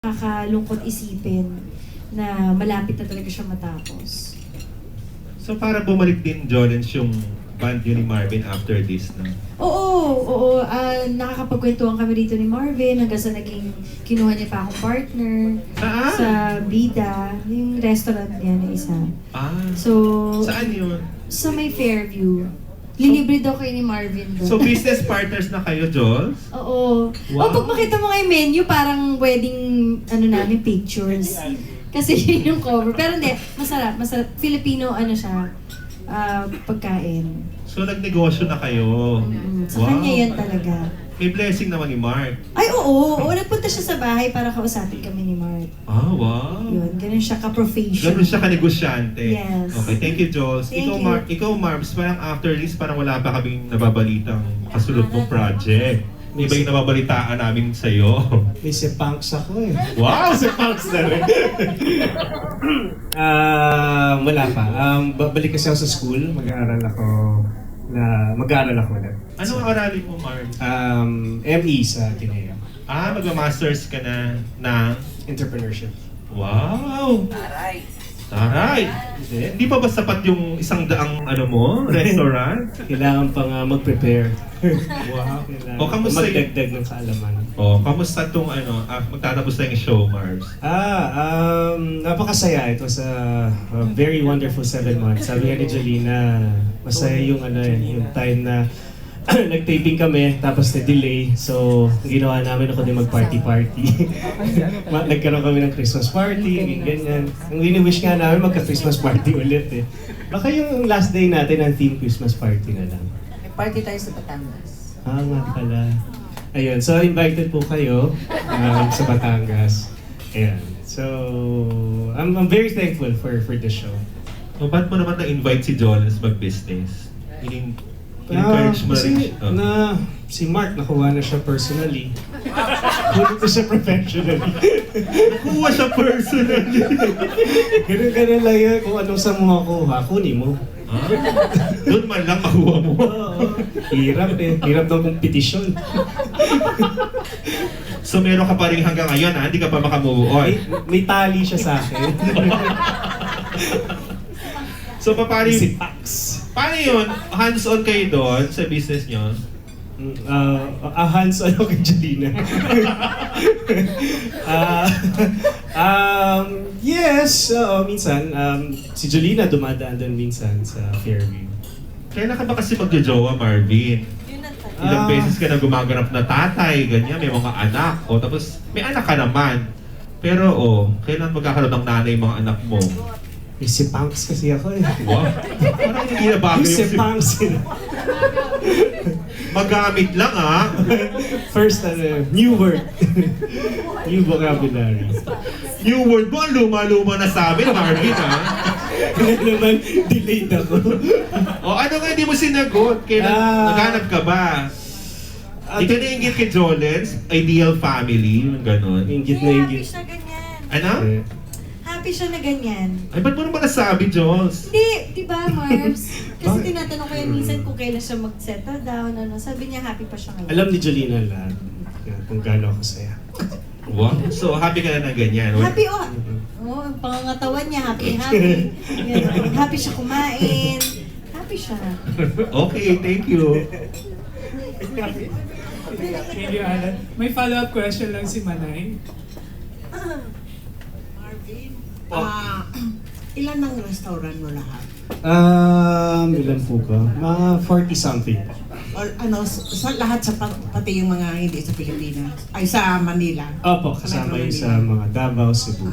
Nakakalungkot isipin na malapit na talaga siya matapos. So para bumalik din, Jolens, yung band niyo ni Marvin after this, no? Oo. Nakakapagkwentuhan kami dito ni Marvin hanggang sa naging kinuha niya pa akong partner. Saan? Sa Bida, yung restaurant niya na isa. So, Saan yun? sa may Fairview. Lilibre daw kayo ni Marvin doon. So business partners na kayo, Jols? Oo. Wow. Pag makita mo nga yung menu, parang wedding, namin, pictures. Kasi yun yung cover. Pero hindi, masarap. Filipino, siya, pagkain. So nagnegosyo na kayo? Sa kanya yan talaga. May blessing naman ni Mark. Ay, oo. Nagpunta siya sa bahay para kausapin kami ni Mark. Wow. Yun, ganun siya ka-professional. Ganun siya kanegosyante. Yes. Okay, thank you, Jols. Thank you. Ikaw, Marbs, parang after this, parang wala pa kaming nababalitang kasunod mong project. May iba yung nababalitaan namin sa'yo. May sipangs ako eh. Wow, si Punks na rin. Wala pa. Babalik kasi ako sa school. Mag-aaral ako ulit. Ano ang aralin mo, Marbs? ME sa Ateneo. Magma-masters ka na ng... Entrepreneurship. Wow! Taray! Hindi pa ba sapat yung isang daang restaurant? Kailangan pang mag-prepare. Wow! Kailangan kamusta magdagdag ng kaalaman. Kamusta tong magtatapos na yung show, Marbs? Napakasaya. It was a very wonderful 7 months. Sabi nga ni Jolina, masaya yung yung time na nag-taping kami, tapos na-delay. So, ginawa namin ako din mag-party-party. Nagkaroon kami ng Christmas party, ganyan. Ang wini-wish nga namin magka-Christmas party ulit eh. Baka yung last day natin ang theme Christmas party na lang. May party tayo sa Batangas. Nga pala. Ayun, so invited po kayo sa Batangas. Ayan. So, I'm very thankful for the show. So, ba't mo naman na-invite si Jones mag-business? Encourage mo rin siya. Si Mark, nakuha na siya personally. Kunin ko siya professionally. Nakuha siya personally. Ganun lang yun. Kung anong sa mo makuha, kunin mo. Doon man lang makuha mo. Hirap eh. Hirap ng kompetisyon. So meron ka pa rin hanggang ngayon, hindi ka pa makamove on. May tali siya sa akin. So paano Si Pax. Paano yun? Hands-on kayo doon sa business nyo? Hands-on ako kay Jolina. Yes, minsan. Si Jolina dumadaan doon minsan sa Fairview. Kailan ka ba kasi magjojowa, Marvin? Ilang beses ka na gumaganap na tatay, ganyan, may mga anak. Tapos may anak ka naman. Pero kailan magkakaroon ng nanay mga anak mo? May sipangs kasi ako eh. Wow. Parang hindi na bago May yung sipangs yun. magamit lang First, new word. New vocabulary. New word mo, luma-luma na sa amin, Marvin Kaya naman, delayed ako. ano nga hindi mo sinagot? Kailan naghanap ka ba? Di ka nainggit kay Jolens, ideal family, yung gano'n. Inggit na Happy inggit. siya ganyan. Ano? Happy siya na ganyan. Ay, ba't mo naman nasabi, Jols? Hindi, di ba, Marbs? Kasi tinatanong ko yan minsan kung kailan siya mag-settle down, Sabi niya, happy pa siya ngayon. Alam ni Jolina lahat kung gaano ako saya. Wow. So, happy ka na ng ganyan. Happy, ang pangangatawan niya, happy. Ganun. Happy siya kumain. Happy siya. Okay, thank you. Thank you, Alan. May follow-up question lang si Manay. Marvin, ilan ang restaurant mo lahat? Ilan po ka? Mga 40-something po. Or sa lahat pati yung mga hindi sa Pilipinas? Ay, sa Manila? Opo, kasama yun sa mga Davao, Cebu.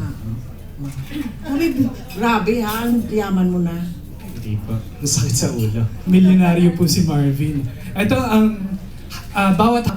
Grabe ha, ang yaman mo na. Hindi pa. Masakit sa ulo. Milyonaryo po si Marvin. Ito ang bawat